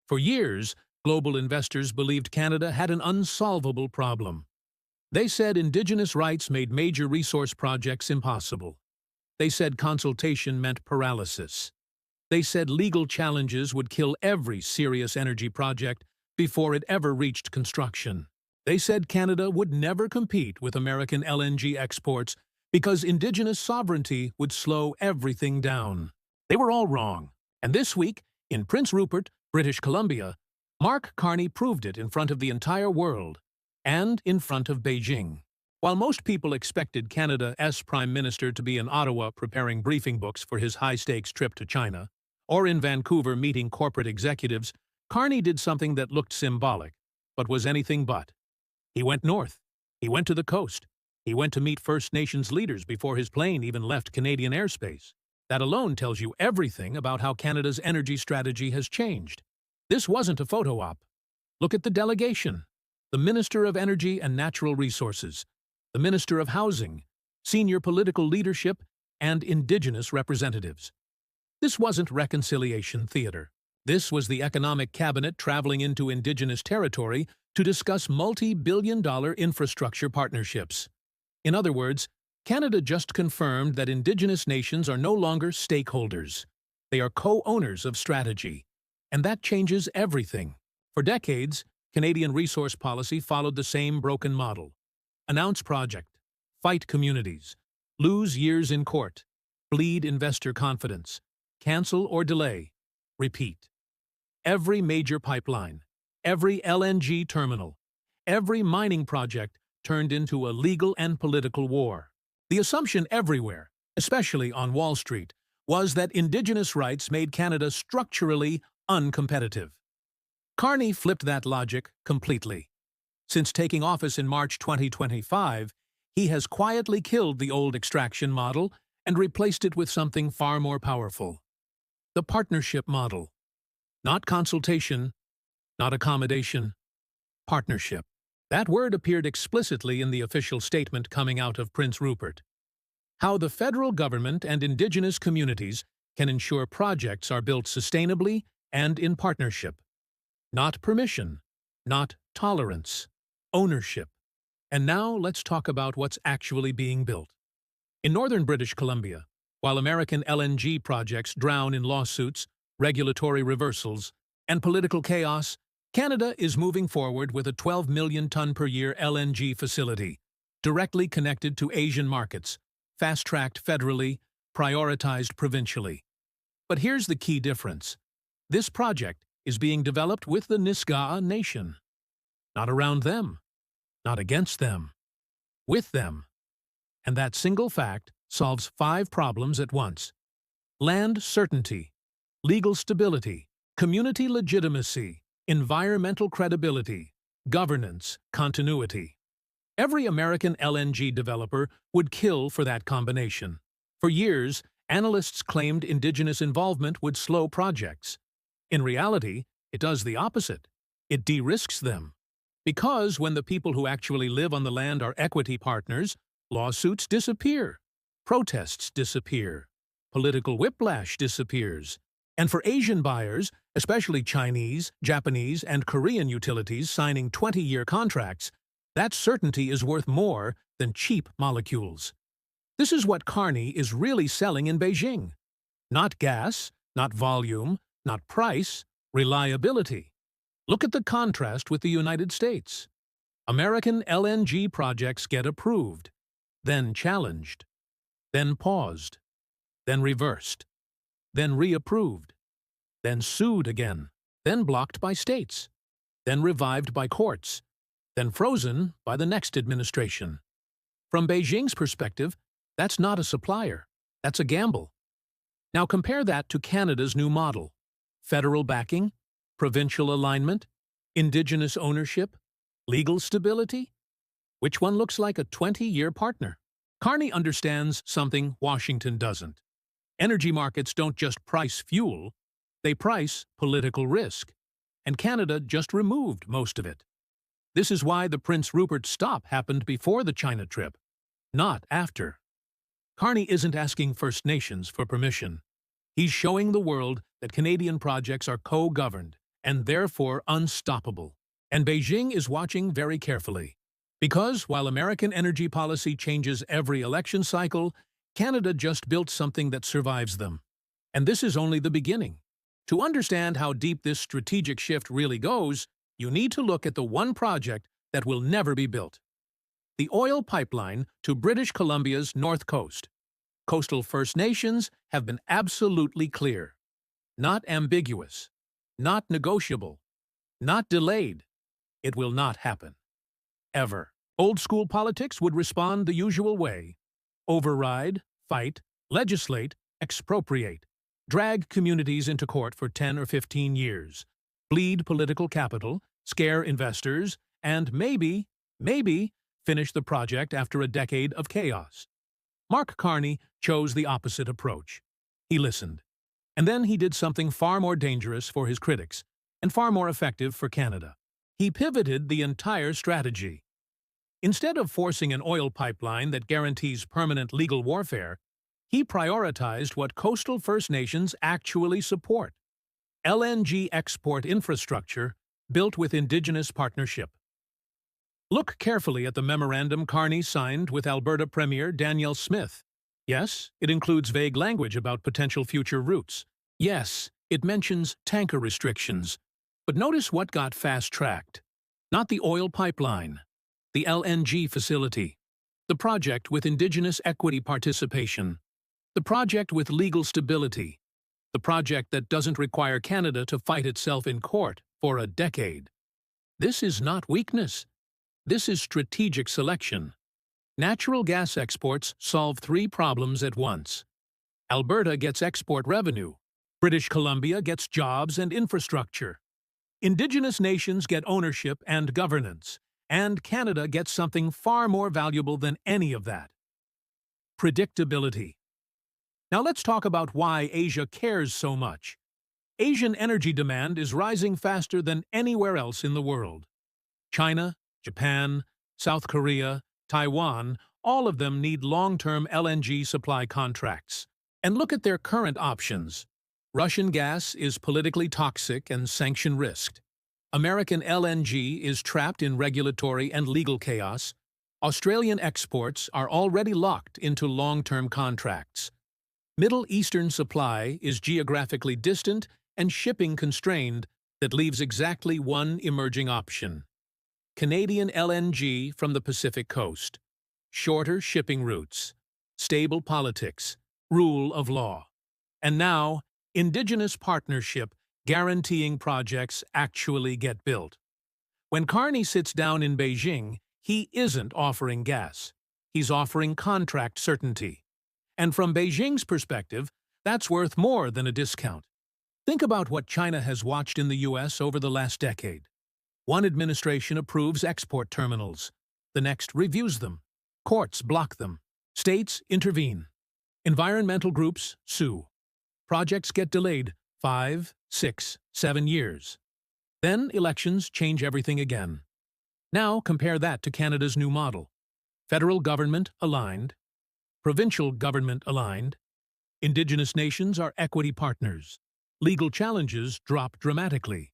For years, global investors believed Canada had an unsolvable problem. They said Indigenous rights made major resource projects impossible. They said consultation meant paralysis. They said legal challenges would kill every serious energy project before it ever reached construction. They said Canada would never compete with American LNG exports because Indigenous sovereignty would slow everything down. They were all wrong. And this week, in Prince Rupert, British Columbia, Mark Carney proved it in front of the entire world and in front of Beijing. While most people expected Canada's Prime Minister to be in Ottawa preparing briefing books for his high-stakes trip to China, or in Vancouver meeting corporate executives, Carney did something that looked symbolic, but was anything but. He went north. He went to the coast. He went to meet First Nations leaders before his plane even left Canadian airspace. That alone tells you everything about how Canada's energy strategy has changed. This wasn't a photo op. Look at the delegation. The Minister of Energy and Natural Resources, the Minister of Housing, senior political leadership, and Indigenous representatives. This wasn't reconciliation theater. This was the economic cabinet traveling into Indigenous territory to discuss multi-billion-dollar infrastructure partnerships. In other words, Canada just confirmed that Indigenous nations are no longer stakeholders. They are co-owners of strategy. And that changes everything. For decades, Canadian resource policy followed the same broken model. Announce project, fight communities, lose years in court, bleed investor confidence, cancel or delay, repeat. Every major pipeline, every LNG terminal, every mining project turned into a legal and political war. The assumption everywhere, especially on Wall Street, was that Indigenous rights made Canada structurally uncompetitive. Carney flipped that logic completely. Since taking office in March 2025, he has quietly killed the old extraction model and replaced it with something far more powerful. The partnership model. Not consultation, not accommodation, partnership. That word appeared explicitly in the official statement coming out of Prince Rupert. How the federal government and Indigenous communities can ensure projects are built sustainably and in partnership. Not permission, not tolerance, ownership. And now let's talk about what's actually being built. In northern British Columbia, while American LNG projects drown in lawsuits, regulatory reversals, and political chaos, Canada is moving forward with a 12 million ton per year LNG facility, directly connected to Asian markets, fast-tracked federally, prioritized provincially. But here's the key difference. This project is being developed with the Nisga'a Nation. Not around them, not against them, with them. And that single fact solves 5 problems at once. Land certainty, legal stability, community legitimacy, environmental credibility, governance, continuity. Every American LNG developer would kill for that combination. For years, analysts claimed Indigenous involvement would slow projects. In reality, it does the opposite. It de-risks them. Because when the people who actually live on the land are equity partners, lawsuits disappear, protests disappear, political whiplash disappears. And for Asian buyers, especially Chinese, Japanese, and Korean utilities signing 20-year contracts, that certainty is worth more than cheap molecules. This is what Carney is really selling in Beijing. Not gas, not volume, not price, reliability. Look at the contrast with the United States. American LNG projects get approved, then challenged, then paused, then reversed, then reapproved, then sued again, then blocked by states, then revived by courts, then frozen by the next administration. From Beijing's perspective, that's not a supplier, that's a gamble. Now compare that to Canada's new model. Federal backing, provincial alignment, Indigenous ownership, legal stability. Which one looks like a 20-year partner? Carney understands something Washington doesn't. Energy markets don't just price fuel, they price political risk. And Canada just removed most of it. This is why the Prince Rupert stop happened before the China trip, not after. Carney isn't asking First Nations for permission. He's showing the world that Canadian projects are co-governed and therefore unstoppable. And Beijing is watching very carefully. Because while American energy policy changes every election cycle, Canada just built something that survives them. And this is only the beginning. To understand how deep this strategic shift really goes, you need to look at the one project that will never be built. The oil pipeline to British Columbia's north coast. Coastal First Nations have been absolutely clear. Not ambiguous. Not negotiable. Not delayed. It will not happen. Ever. Old-school politics would respond the usual way. Override, fight, legislate, expropriate. Drag communities into court for 10 or 15 years. Bleed political capital, scare investors, and maybe, finish the project after a decade of chaos. Mark Carney chose the opposite approach. He listened. And then he did something far more dangerous for his critics, and far more effective for Canada. He pivoted the entire strategy. Instead of forcing an oil pipeline that guarantees permanent legal warfare, he prioritized what coastal First Nations actually support: LNG export infrastructure built with Indigenous partnership. Look carefully at the memorandum Carney signed with Alberta Premier Danielle Smith. Yes, it includes vague language about potential future routes. Yes, it mentions tanker restrictions. But notice what got fast-tracked. Not the oil pipeline, the LNG facility, the project with Indigenous equity participation, the project with legal stability, the project that doesn't require Canada to fight itself in court for a decade. This is not weakness. This is strategic selection. Natural gas exports solve three problems at once. Alberta gets export revenue. British Columbia gets jobs and infrastructure. Indigenous nations get ownership and governance. And Canada gets something far more valuable than any of that: predictability. Now let's talk about why Asia cares so much. Asian energy demand is rising faster than anywhere else in the world. China, Japan, South Korea, Taiwan, all of them need long-term LNG supply contracts. And look at their current options. Russian gas is politically toxic and sanction-risked. American LNG is trapped in regulatory and legal chaos. Australian exports are already locked into long-term contracts. Middle Eastern supply is geographically distant and shipping constrained. That leaves exactly one emerging option: Canadian LNG from the Pacific Coast. Shorter shipping routes, stable politics, rule of law. And now, Indigenous partnership guaranteeing projects actually get built. When Carney sits down in Beijing, he isn't offering gas. He's offering contract certainty. And from Beijing's perspective, that's worth more than a discount. Think about what China has watched in the U.S. over the last decade. One administration approves export terminals. The next reviews them. Courts block them. States intervene. Environmental groups sue. Projects get delayed 5, 6, 7 years. Then elections change everything again. Now compare that to Canada's new model. Federal government aligned. Provincial government aligned. Indigenous nations are equity partners. Legal challenges drop dramatically.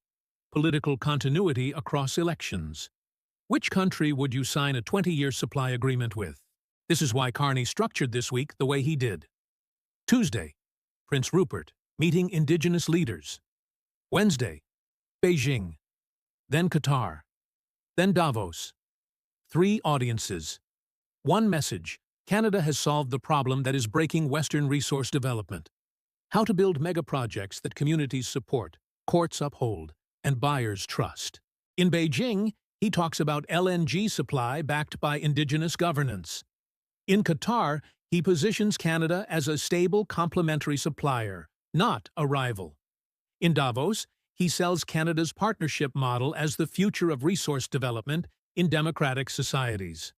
Political continuity across elections. Which country would you sign a 20-year supply agreement with? This is why Carney structured this week the way he did. Tuesday, Prince Rupert meeting Indigenous leaders. Wednesday, Beijing. Then Qatar. Then Davos. 3 audiences. One message: Canada has solved the problem that is breaking Western resource development. How to build mega-projects that communities support, courts uphold, and buyers trust. In Beijing, he talks about LNG supply backed by Indigenous governance. In Qatar, he positions Canada as a stable complementary supplier, not a rival. In Davos, he sells Canada's partnership model as the future of resource development in democratic societies.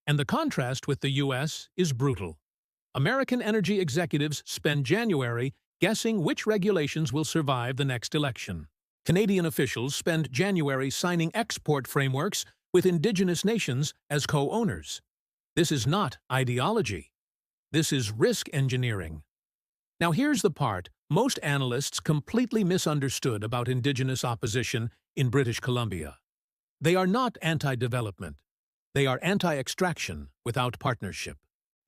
And the contrast with the U.S. is brutal. American energy executives spend January guessing which regulations will survive the next election. Canadian officials spend January signing export frameworks with Indigenous nations as co-owners. This is not ideology. This is risk engineering. Now here's the part most analysts completely misunderstood about Indigenous opposition in British Columbia. They are not anti-development. They are anti-extraction without partnership.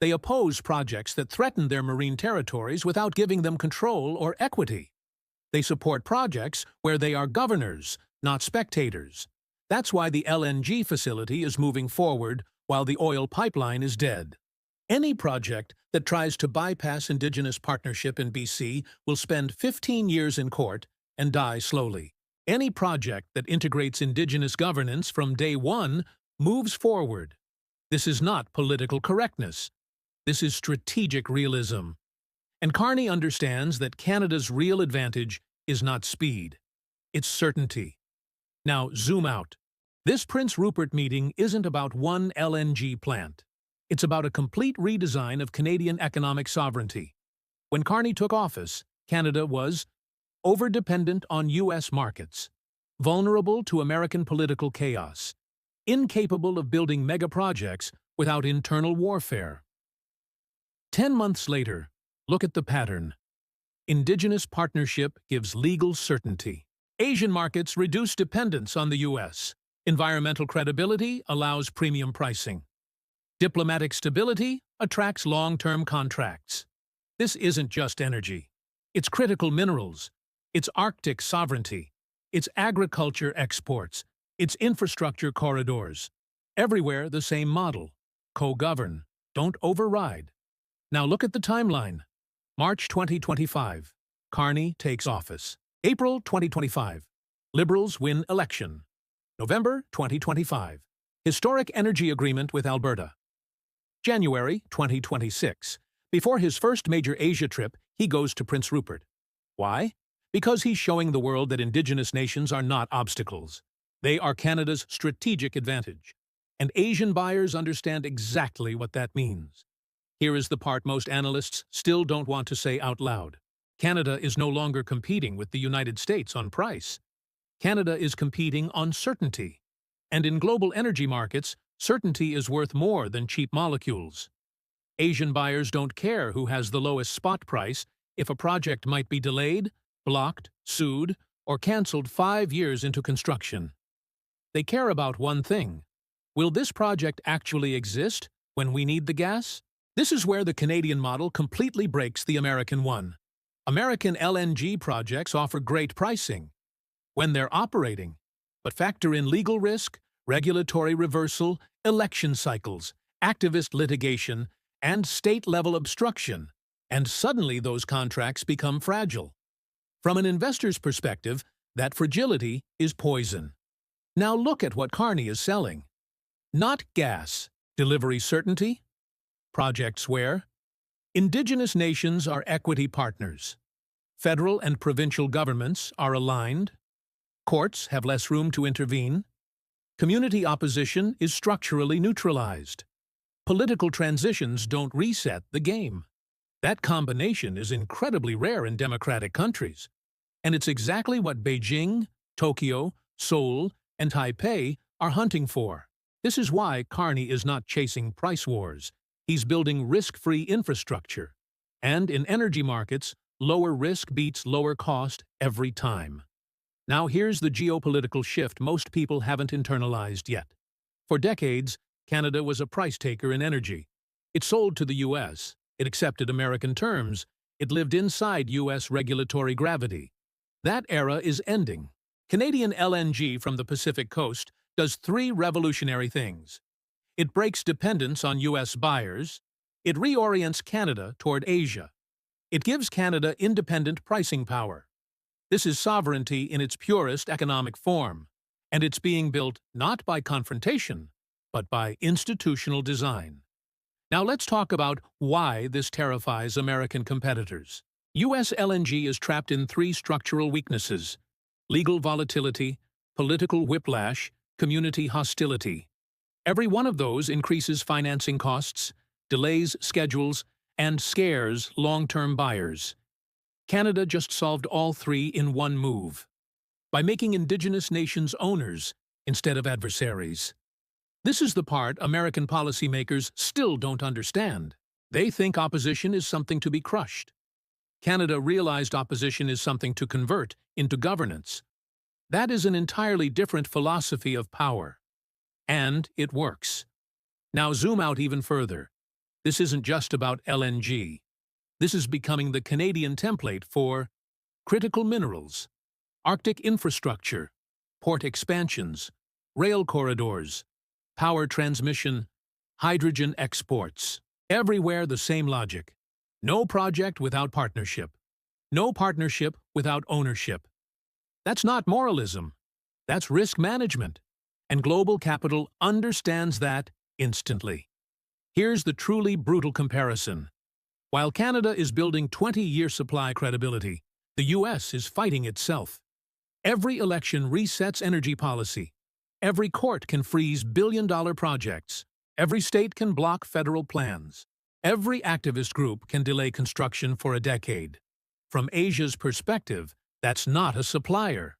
They oppose projects that threaten their marine territories without giving them control or equity. They support projects where they are governors, not spectators. That's why the LNG facility is moving forward while the oil pipeline is dead. Any project that tries to bypass Indigenous partnership in BC will spend 15 years in court and die slowly. Any project that integrates Indigenous governance from day one moves forward. This is not political correctness. This is strategic realism. And Carney understands that Canada's real advantage is not speed, it's certainty. Now, zoom out. This Prince Rupert meeting isn't about one LNG plant. It's about a complete redesign of Canadian economic sovereignty. When Carney took office, Canada was overdependent on U.S. markets, vulnerable to American political chaos, incapable of building mega-projects without internal warfare. 10 months later, look at the pattern. Indigenous partnership gives legal certainty. Asian markets reduce dependence on the U.S. Environmental credibility allows premium pricing. Diplomatic stability attracts long-term contracts. This isn't just energy. It's critical minerals. It's Arctic sovereignty. It's agriculture exports. It's infrastructure corridors. Everywhere the same model. Co-govern. Don't override. Now look at the timeline. March 2025. Carney takes office. April 2025. Liberals win election. November 2025. Historic energy agreement with Alberta. January 2026. Before his first major Asia trip, he goes to Prince Rupert. Why? Because he's showing the world that Indigenous nations are not obstacles. They are Canada's strategic advantage. And Asian buyers understand exactly what that means. Here is the part most analysts still don't want to say out loud. Canada is no longer competing with the United States on price. Canada is competing on certainty. And in global energy markets, certainty is worth more than cheap molecules. Asian buyers don't care who has the lowest spot price if a project might be delayed, blocked, sued, or cancelled 5 years into construction. They care about one thing. Will this project actually exist when we need the gas? This is where the Canadian model completely breaks the American one. American LNG projects offer great pricing when they're operating, but factor in legal risk, regulatory reversal, election cycles, activist litigation, and state-level obstruction, and suddenly those contracts become fragile. From an investor's perspective, that fragility is poison. Now look at what Carney is selling. Not gas, delivery certainty, projects where Indigenous nations are equity partners, federal and provincial governments are aligned, courts have less room to intervene, community opposition is structurally neutralized, political transitions don't reset the game. That combination is incredibly rare in democratic countries, and it's exactly what Beijing, Tokyo, Seoul, and Taipei are hunting for. This is why Carney is not chasing price wars. He's building risk-free infrastructure. And in energy markets, lower risk beats lower cost every time. Now here's the geopolitical shift most people haven't internalized yet. For decades, Canada was a price taker in energy. It sold to the U.S., it accepted American terms, it lived inside U.S. regulatory gravity. That era is ending. Canadian LNG from the Pacific Coast does 3 revolutionary things. It breaks dependence on U.S. buyers, it reorients Canada toward Asia, it gives Canada independent pricing power. This is sovereignty in its purest economic form, and it's being built not by confrontation, but by institutional design. Now let's talk about why this terrifies American competitors. U.S. LNG is trapped in 3 structural weaknesses: legal volatility, political whiplash, community hostility. Every one of those increases financing costs, delays schedules, and scares long-term buyers. Canada just solved all 3 in one move, by making Indigenous nations owners instead of adversaries. This is the part American policymakers still don't understand. They think opposition is something to be crushed. Canada realized opposition is something to convert into governance. That is an entirely different philosophy of power. And it works. Now zoom out even further. This isn't just about LNG. This is becoming the Canadian template for critical minerals, Arctic infrastructure, port expansions, rail corridors, power transmission, hydrogen exports. Everywhere the same logic. No project without partnership. No partnership without ownership. That's not moralism. That's risk management. And global capital understands that instantly. Here's the truly brutal comparison. While Canada is building 20-year supply credibility, the U.S. is fighting itself. Every election resets energy policy. Every court can freeze billion-dollar projects. Every state can block federal plans. Every activist group can delay construction for a decade. From Asia's perspective, that's not a supplier.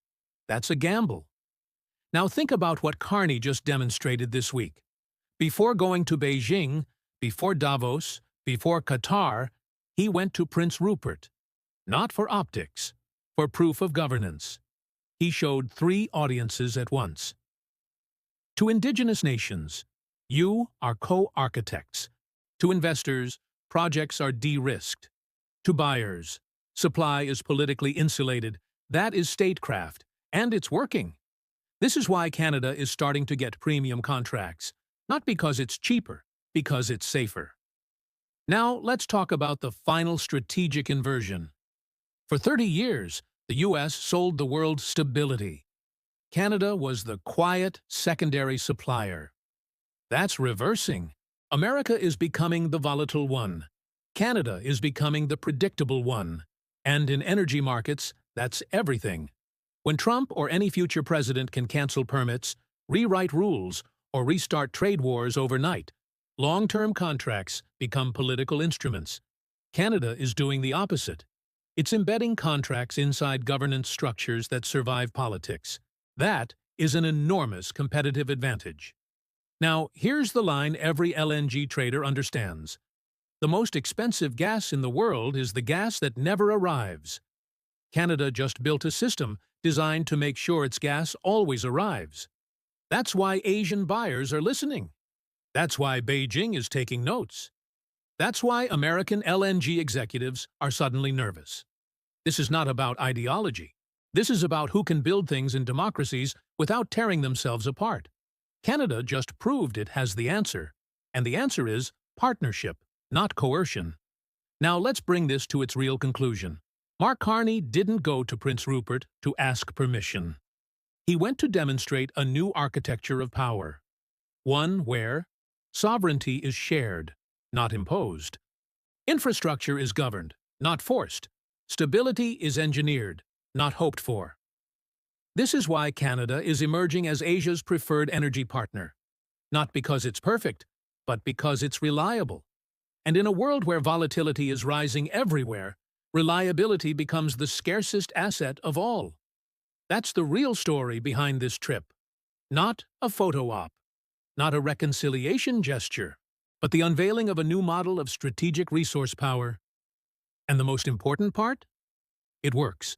That's a gamble. Now think about what Carney just demonstrated this week. Before going to Beijing, before Davos, before Qatar, he went to Prince Rupert. Not for optics, for proof of governance. He showed 3 audiences at once. To Indigenous nations, you are co-architects. To investors, projects are de-risked. To buyers, supply is politically insulated. That is statecraft, and it's working. This is why Canada is starting to get premium contracts, not because it's cheaper, because it's safer. Now, let's talk about the final strategic inversion. For 30 years, the U.S. sold the world stability. Canada was the quiet, secondary supplier. That's reversing. America is becoming the volatile one. Canada is becoming the predictable one. And in energy markets, that's everything. When Trump or any future president can cancel permits, rewrite rules, or restart trade wars overnight, long-term contracts become political instruments. Canada is doing the opposite. It's embedding contracts inside governance structures that survive politics. That is an enormous competitive advantage. Now, here's the line every LNG trader understands. The most expensive gas in the world is the gas that never arrives. Canada just built a system designed to make sure its gas always arrives. That's why Asian buyers are listening. That's why Beijing is taking notes. That's why American LNG executives are suddenly nervous. This is not about ideology. This is about who can build things in democracies without tearing themselves apart. Canada just proved it has the answer, and the answer is partnership, not coercion. Now let's bring this to its real conclusion. Mark Carney didn't go to Prince Rupert to ask permission. He went to demonstrate a new architecture of power. One where sovereignty is shared, not imposed. Infrastructure is governed, not forced. Stability is engineered, not hoped for. This is why Canada is emerging as Asia's preferred energy partner. Not because it's perfect, but because it's reliable. And in a world where volatility is rising everywhere, reliability becomes the scarcest asset of all. That's the real story behind this trip. Not a photo op, not a reconciliation gesture, but the unveiling of a new model of strategic resource power. And the most important part? It works.